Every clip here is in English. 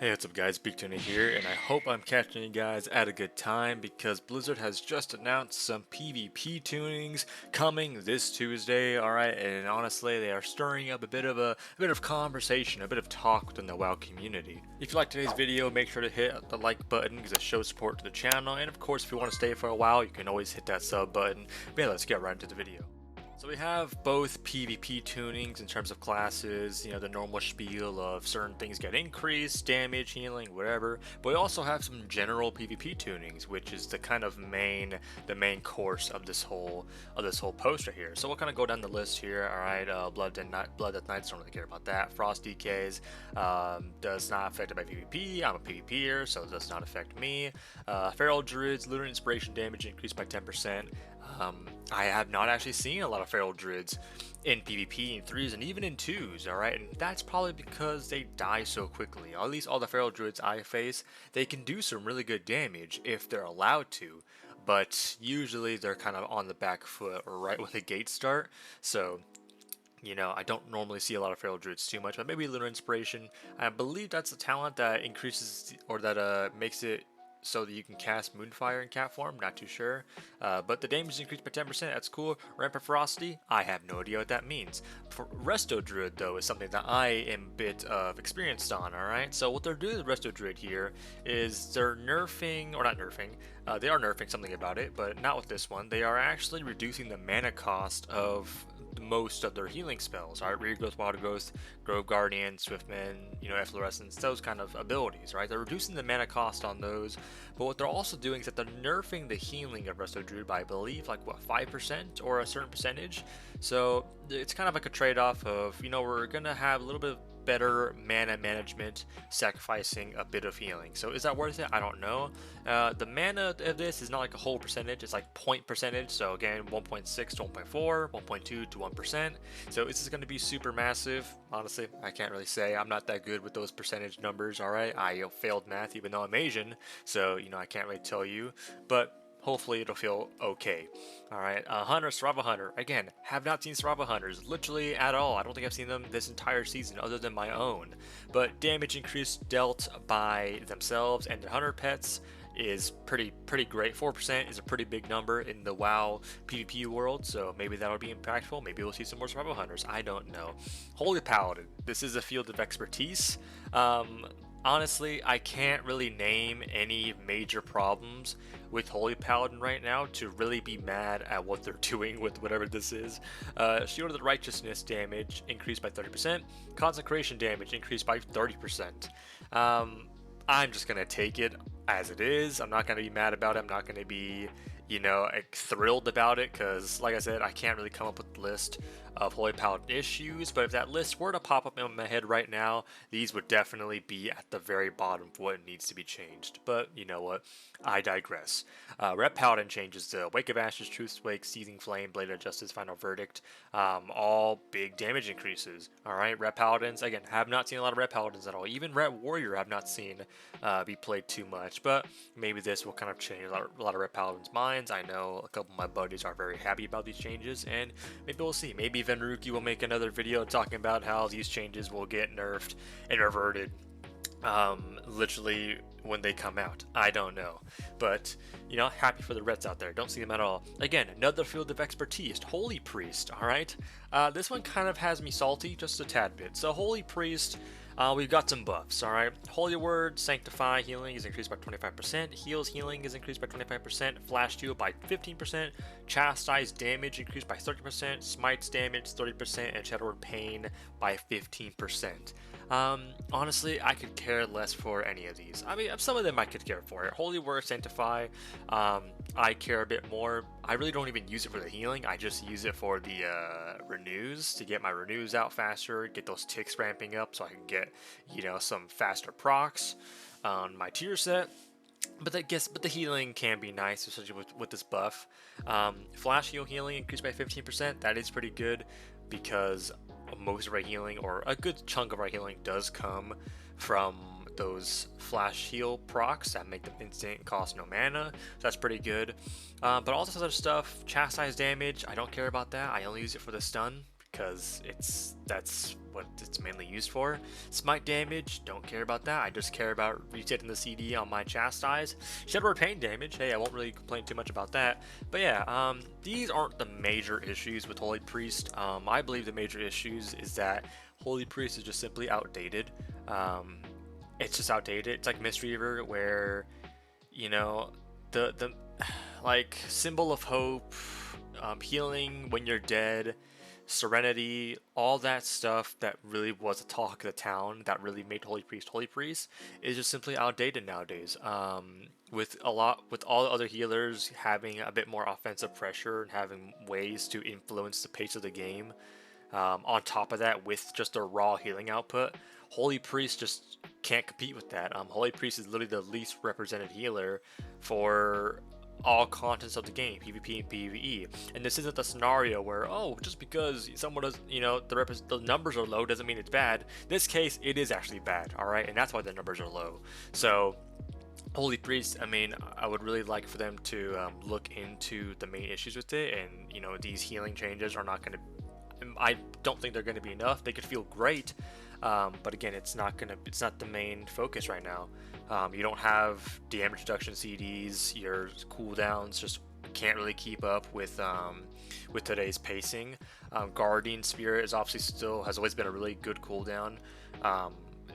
Hey, what's up guys, Big Tony here, and I hope I'm catching you guys at a good time because Blizzard has just announced some PvP tunings coming this Tuesday, alright, and honestly they are stirring up a bit of conversation, a bit of talk within the WoW community. If you like today's video, make sure to hit the like button because it shows support to the channel, and of course if you want to stay for a while, you can always hit that sub button. But yeah, let's get right into the video. So we have both PvP tunings in terms of classes, the normal spiel of certain things get increased, damage, healing, whatever. But we also have some general PvP tunings, which is the kind of the main course of this whole post right here. So we'll kind of go down the list here. All right, Blood Death Knights, don't really care about that. Frost DKs does not affect by PvP. I'm a PvPer, so it does not affect me. Feral Druids, Lunar Inspiration damage increased by 10%. I have not actually seen a lot of Feral Druids in PvP in 3s and even in 2s, alright? And that's probably because they die so quickly. At least all the Feral Druids I face, they can do some really good damage if they're allowed to. But usually they're kind of on the back foot or right when the gates start. So I don't normally see a lot of Feral Druids too much, but maybe Lunar Inspiration. I believe that's a talent that increases or that makes it so that you can cast Moonfire in cat form, not too sure. But the damage is increased by 10%, that's cool. Rampant Ferocity, I have no idea what that means. For Resto Druid though is something that I am a bit of experienced on, alright? So what they're doing with Resto Druid here is they're nerfing, or not nerfing, they are nerfing something about it, but not with this one. They are actually reducing the mana cost of most of their healing spells, right? Rear Growth, Wild Growth, Grove Guardian, Swiftman, Efflorescence, those kind of abilities, right? They're reducing the mana cost on those, but what they're also doing is that they're nerfing the healing of Resto Druid by, I believe, like, what, 5% or a certain percentage? So it's kind of like a trade-off of, we're gonna have a little bit of better mana management, sacrificing a bit of healing. So is that worth it? I don't know. The mana of this is not like a whole percentage, it's like point percentage. So again, 1.6 to 1.4, 1.2 to 1%. So is this going to be super massive? Honestly, I can't really say. I'm not that good with those percentage numbers, alright? I failed math even though I'm Asian, so I can't really tell you. But hopefully it'll feel okay. Alright, Hunter, Survival Hunter. Again, have not seen Survival Hunters literally at all. I don't think I've seen them this entire season other than my own. But damage increase dealt by themselves and their hunter pets is pretty great. 4% is a pretty big number in the WoW PvP world, so maybe that'll be impactful. Maybe we'll see some more Survival Hunters. I don't know. Holy Paladin. This is a field of expertise. Honestly, I can't really name any major problems with Holy Paladin right now to really be mad at what they're doing with whatever this is. Shield of the Righteousness damage increased by 30%. Consecration damage increased by 30%. I'm just going to take it as it is. I'm not going to be mad about it. I'm not going to be, thrilled about it because, like I said, I can't really come up with a list of Holy Paladin issues, but if that list were to pop up in my head right now, these would definitely be at the very bottom of what needs to be changed. But you know what? I digress. Ret Paladin changes to Wake of Ashes, Truth's Wake, Seething Flame, Blade of Justice, Final Verdict, all big damage increases. Alright, Ret Paladins, again, have not seen a lot of Ret Paladins at all. Even Ret Warrior have not seen be played too much, but maybe this will kind of change a lot of Ret Paladins' minds. I know a couple of my buddies are very happy about these changes, and maybe we'll see. Maybe Venruki will make another video talking about how these changes will get nerfed and reverted literally when they come out. I don't know, but happy for the Reds out there. Don't see them at all. Again, another field of expertise. Holy Priest. All right, this one kind of has me salty just a tad bit. So Holy Priest, we've got some buffs. All right, Holy Word, Sanctify healing is increased by 25%. Heals healing is increased by 25%. Flash heal by 15%. Chastise damage increased by 30%. Smites damage 30%, and Shadowward Pain by 15%. Honestly, I could care less for any of these. I mean, some of them I could care for. Holy Word, Sanctify, I care a bit more. I really don't even use it for the healing. I just use it for the renews, to get my renews out faster, get those ticks ramping up so I can get, some faster procs on my tier set. But the healing can be nice, especially with this buff. Flash heal healing increased by 15%. That is pretty good because most of our healing, or a good chunk of our healing, does come from those flash heal procs that make them instant and cost no mana, so that's pretty good. But all this other stuff, chastise damage, I don't care about that. I only use it for the stun because that's what it's mainly used for. Smite damage, don't care about that. I just care about resetting the CD on my Chastise. Shadow Pain damage, hey, I won't really complain too much about that. But yeah, these aren't the major issues with Holy Priest. I believe the major issues is that Holy Priest is just simply outdated. It's just outdated. It's like Mistweaver, where, you know, the like Symbol of Hope, healing when you're dead, Serenity, all that stuff that really was the talk of the town, that really made Holy Priest, is just simply outdated nowadays. With all the other healers having a bit more offensive pressure and having ways to influence the pace of the game. On top of that, with just a raw healing output, Holy Priest just can't compete with that. Holy Priest is literally the least represented healer for all contents of the game, PvP and PvE. And this isn't the scenario where, oh, just because someone does, you know, the numbers are low doesn't mean it's bad. In this case, it is actually bad, all right, and that's why the numbers are low. So Holy Priest, I mean, I would really like for them to look into the main issues with it, and you know, these healing changes are not going to, I don't think they're going to be enough. They could feel great, but again, it's not the main focus right now. You don't have damage reduction CDs. Your cooldowns just can't really keep up with today's pacing. Guardian Spirit is obviously has always been a really good cooldown.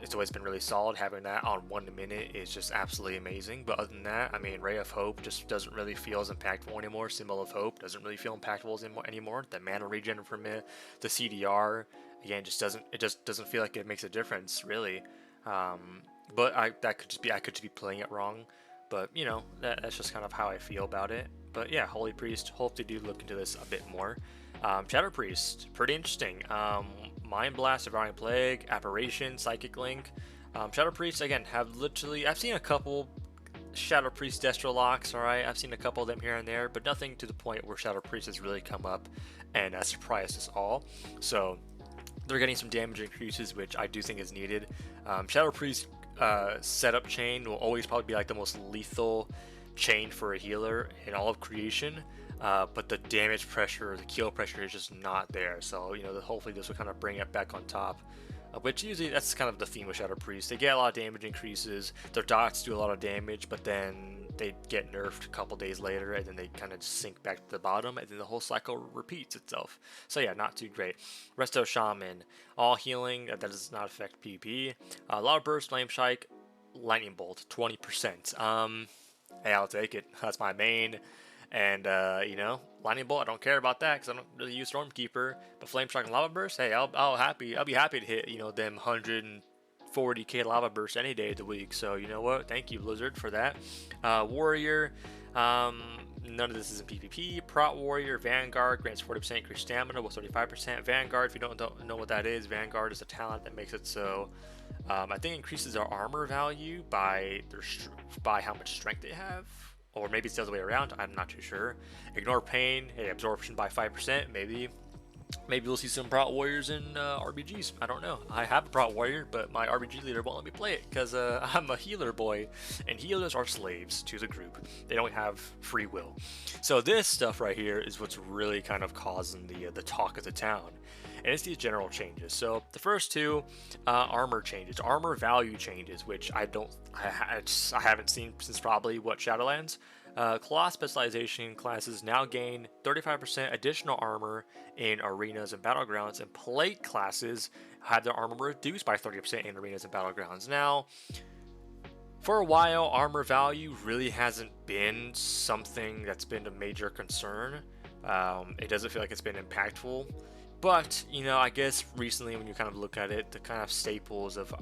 It's always been really solid. Having that on 1 minute is just absolutely amazing. But other than that, I mean, Ray of Hope just doesn't really feel as impactful anymore. Symbol of Hope doesn't really feel impactful anymore. The mana regen from it, the CDR, again, just doesn't feel like it makes a difference really. But I could just be playing it wrong. But you know, that's just kind of how I feel about it. But yeah, Holy Priest, hope they do look into this a bit more. Shadow Priest, pretty interesting. Mind Blast, Devouring Plague, Apparition, Psychic Link. Shadow Priest, again, I've seen a couple Shadow Priest Destro locks, alright? I've seen a couple of them here and there, but nothing to the point where Shadow Priest has really come up and surprised us all. So they're getting some damage increases, which I do think is needed. Shadow Priest setup chain will always probably be like the most lethal chain for a healer in all of creation. But the damage pressure, the kill pressure is just not there. So, you know, hopefully this will kind of bring it back on top. Which usually that's kind of the theme with Shadow Priest. They get a lot of damage increases, their dots do a lot of damage, but then they get nerfed a couple days later, and then they kind of sink back to the bottom, and then the whole cycle repeats itself. So yeah, not too great. Resto Shaman, all healing, that does not affect PvP. Loud Burst, Flame Strike, Lightning Bolt, 20%. Hey, I'll take it. That's my main. And, you know, Lightning Bolt, I don't care about that because I don't really use Stormkeeper. But Flame Strike and Lava Burst, hey, I'll be happy to hit, you know, them 140k Lava Burst any day of the week. So, you know what? Thank you, Blizzard, for that. Warrior, none of this is in PvP. Prot Warrior, Vanguard, grants 40% increased stamina with 35%. Vanguard, if you don't know what that is, Vanguard is a talent that makes it so I think it increases their armor value by how much strength they have. Or maybe it's the other way around, I'm not too sure. Ignore Pain, hey, absorption by 5%, maybe we'll see some Prot Warriors in RBGs, I don't know. I have a Prot Warrior, but my RBG leader won't let me play it, because I'm a healer boy, and healers are slaves to the group. They don't have free will. So this stuff right here is what's really kind of causing the talk of the town. And it's these general changes. So the first two, armor changes, armor value changes, which I haven't seen since probably Shadowlands. Claw specialization classes now gain 35% additional armor in arenas and battlegrounds, and plate classes have their armor reduced by 30% in arenas and battlegrounds. Now, for a while, armor value really hasn't been something that's been a major concern. It doesn't feel like it's been impactful. But, you know, I guess recently when you kind of look at it, the kind of staples of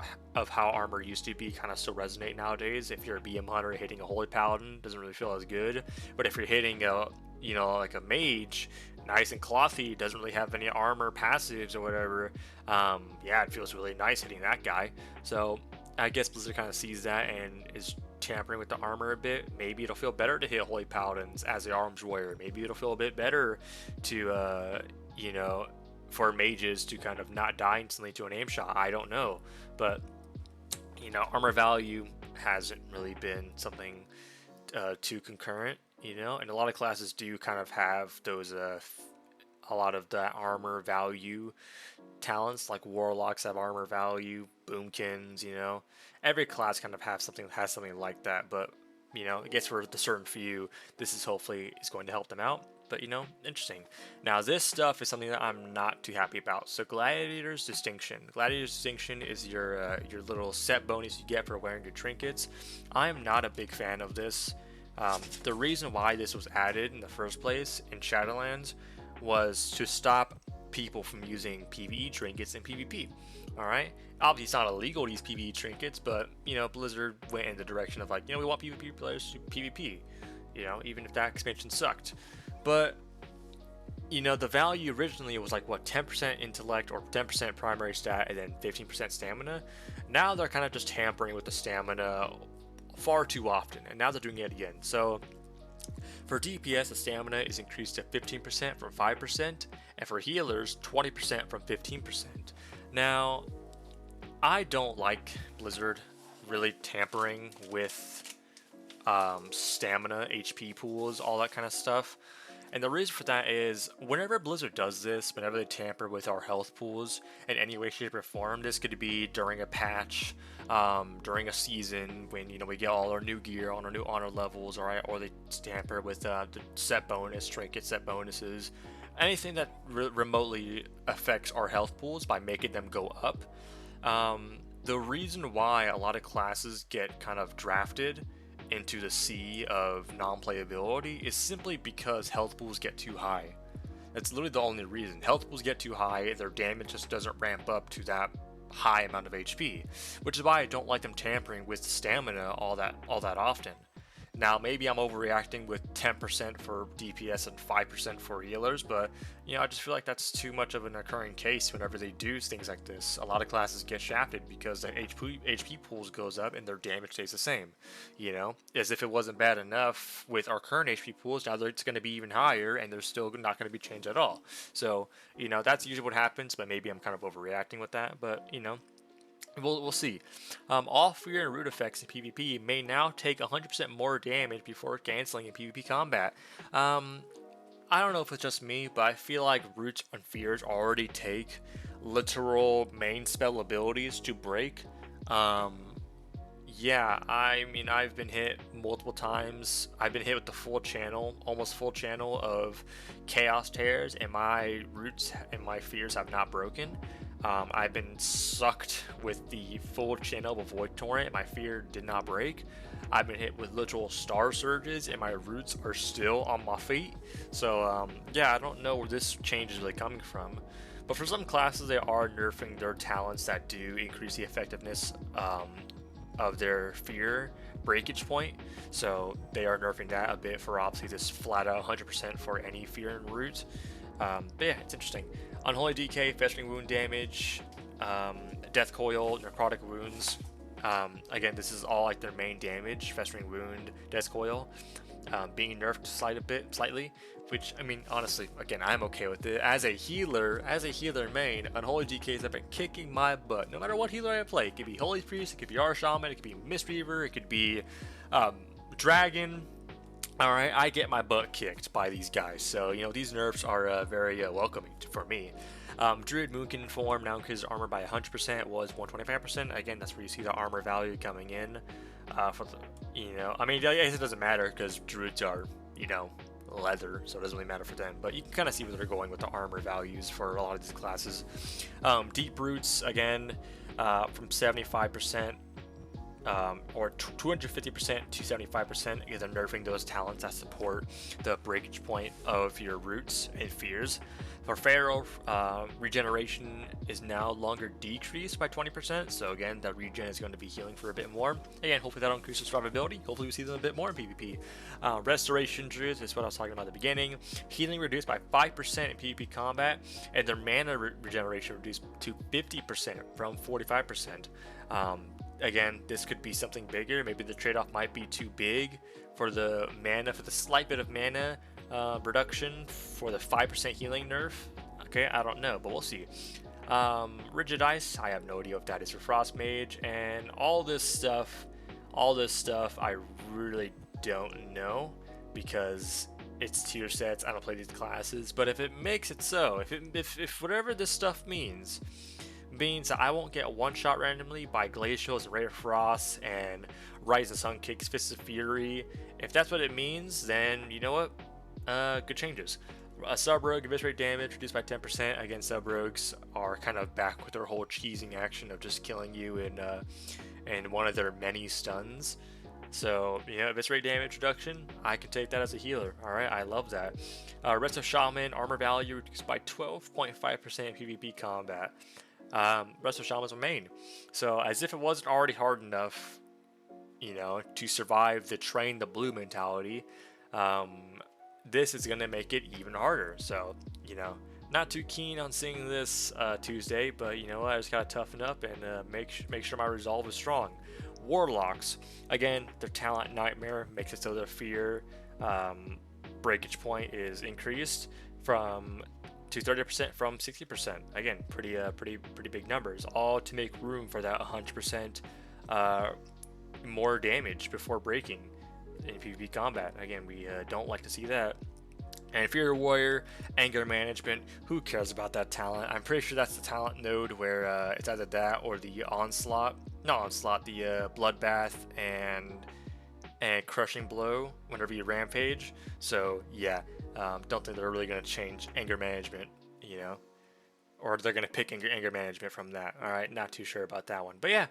how armor used to be kind of still resonate nowadays. If you're a BM hunter hitting a Holy Paladin, doesn't really feel as good. But if you're hitting a, you know, like a mage, nice and clothy, doesn't really have any armor passives or whatever, yeah, it feels really nice hitting that guy. So I guess Blizzard kind of sees that and is tampering with the armor a bit. Maybe it'll feel better to hit Holy Paladins as the arms warrior. Maybe it'll feel a bit better to, you know, for mages to kind of not die instantly to an aim shot. I don't know, but you know, armor value hasn't really been something too concurrent, you know, and a lot of classes do kind of have those a lot of the armor value talents. Like warlocks have armor value, boomkins, you know, every class kind of has something like that. But you know, I guess for the certain few, this is hopefully is going to help them out. But you know, interesting. Now this stuff is something that I'm not too happy about. So Gladiator's Distinction. Gladiator's Distinction is your little set bonus you get for wearing your trinkets. I am not a big fan of this. The reason why this was added in the first place in Shadowlands was to stop people from using PvE trinkets in PvP. Alright? Obviously it's not illegal to use PvE trinkets, but you know, Blizzard went in the direction of like, you know, we want PvP players to PvP. You know, even if that expansion sucked. But you know, the value originally was like what, 10% intellect or 10% primary stat and then 15% stamina. Now they're kind of just tampering with the stamina far too often, and now they're doing it again. So for DPS, the stamina is increased to 15% from 5%, and for healers, 20% from 15%. Now, I don't like Blizzard really tampering with stamina, HP pools, all that kind of stuff. And the reason for that is, whenever Blizzard does this, whenever they tamper with our health pools in any way, shape, or form, this could be during a patch, during a season, when, you know, we get all our new gear on our new honor levels, alright, or they tamper with the set bonus, trinket set bonuses, anything that remotely affects our health pools by making them go up. The reason why a lot of classes get kind of drafted into the sea of non-playability is simply because health pools get too high. That's literally the only reason. Health pools get too high, their damage just doesn't ramp up to that high amount of HP, which is why I don't like them tampering with stamina all that often. Now, maybe I'm overreacting with 10% for DPS and 5% for healers, but you know, I just feel like that's too much of an occurring case whenever they do things like this. A lot of classes get shafted because their HP pools goes up and their damage stays the same. You know, as if it wasn't bad enough with our current HP pools, now it's going to be even higher, and they're still not going to be changed at all. So, you know, that's usually what happens, but maybe I'm kind of overreacting with that. But you know, we'll see. All fear and root effects in PvP may now take 100% more damage before canceling in PvP combat. I don't know if it's just me, but I feel like roots and fears already take literal main spell abilities to break. Yeah, I mean, I've been hit multiple times. I've been hit with the full channel, almost full channel of Chaos Tears, and my roots and my fears have not broken. I've been sucked with the full channel of Void Torrent, and my fear did not break. I've been hit with literal Star Surges, and my roots are still on my feet. So, yeah, I don't know where this change is really coming from. But for some classes, they are nerfing their talents that do increase the effectiveness of their fear breakage point. So they are nerfing that a bit for obviously this flat out 100% for any fear and root. But yeah, it's interesting. Unholy DK, festering wound damage, death coil, necrotic wounds. Again, this is all like their main damage: festering wound, death coil, being nerfed slightly. Which, I mean, honestly, again, I'm okay with it. As a healer main, Unholy DKs have been kicking my butt. No matter what healer I play, it could be Holy Priest, it could be Shaman, it could be Mistweaver, it could be Dragon. Alright, I get my butt kicked by these guys, so, you know, these nerfs are very welcoming for me. Druid Moonkin form now increases armor by 100%, it was 125%. Again, that's where you see the armor value coming in. For the, you know, I mean, I guess it doesn't matter because Druids are, you know, leather, so it doesn't really matter for them, but you can kind of see where they're going with the armor values for a lot of these classes. Deep Roots, again, from 75%. Or 250% to 75%, because they're nerfing those talents that support the breakage point of your roots and fears. For Pharaoh, regeneration is now longer decreased by 20%, so again, that regen is going to be healing for a bit more. Again, hopefully that'll increase the survivability. Hopefully we see them a bit more in PvP. Restoration Druids is what I was talking about at the beginning. Healing reduced by 5% in PvP combat, and their mana regeneration reduced to 50% from 45%. Again, this could be something bigger. Maybe the trade-off might be too big for the mana, for the slight bit of mana reduction for the 5% healing nerf. Okay, I don't know, but we'll see. Rigid Ice, I have no idea if that is for Frost Mage, and all this stuff I really don't know, because its tier sets. I don't play these classes, but if it makes it so, if whatever this stuff means that I won't get one shot randomly by Glacials, Ray of Frost, and Rise of Sun Kicks, Fists of Fury, if that's what it means, then you know what? Good changes. A sub rogue eviscerate damage reduced by 10%. Again, sub rogues are kind of back with their whole cheesing action of just killing you in one of their many stuns. So, you know, eviscerate damage reduction, I can take that as a healer. Alright, I love that. Rest of Shaman, armor value reduced by 12.5% in PvP combat. Rest of Shaman's a main. So, as if it wasn't already hard enough, you know, to survive the train the blue mentality, this is going to make it even harder. So, you know, not too keen on seeing this Tuesday, but you know what, I just gotta toughen up and make sure my resolve is strong. Warlocks, again, their talent Nightmare makes it so their fear breakage point is increased to 30% from 60%. Again, pretty big numbers, all to make room for that 100% more damage before breaking in PvP combat. Again, we don't like to see that. And Fear Warrior, Anger Management, who cares about that talent? I'm pretty sure that's the talent node where it's either that or the Onslaught. Not Onslaught, the Bloodbath and Crushing Blow whenever you rampage. So yeah, don't think they're really going to change Anger Management, you know? Or they're going to pick anger management from that. Alright, not too sure about that one. But yeah,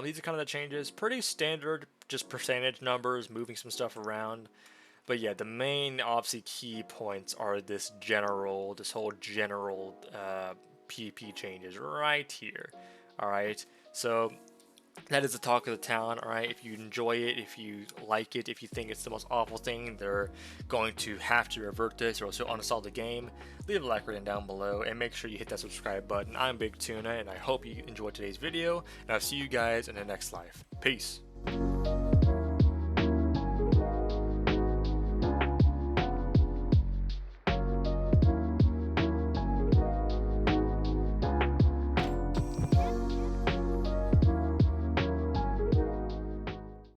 these are kind of the changes. Pretty standard, just percentage numbers, moving some stuff around. But yeah, the main, obviously, key points are this whole general PvP changes right here. Alright, so that is the talk of the town. Alright, if you enjoy it, if you like it, if you think it's the most awful thing, they're going to have to revert this or else you'll uninstall the game, leave a like rating down below and make sure you hit that subscribe button. I'm Big Tuna and I hope you enjoyed today's video, and I'll see you guys in the next life. Peace.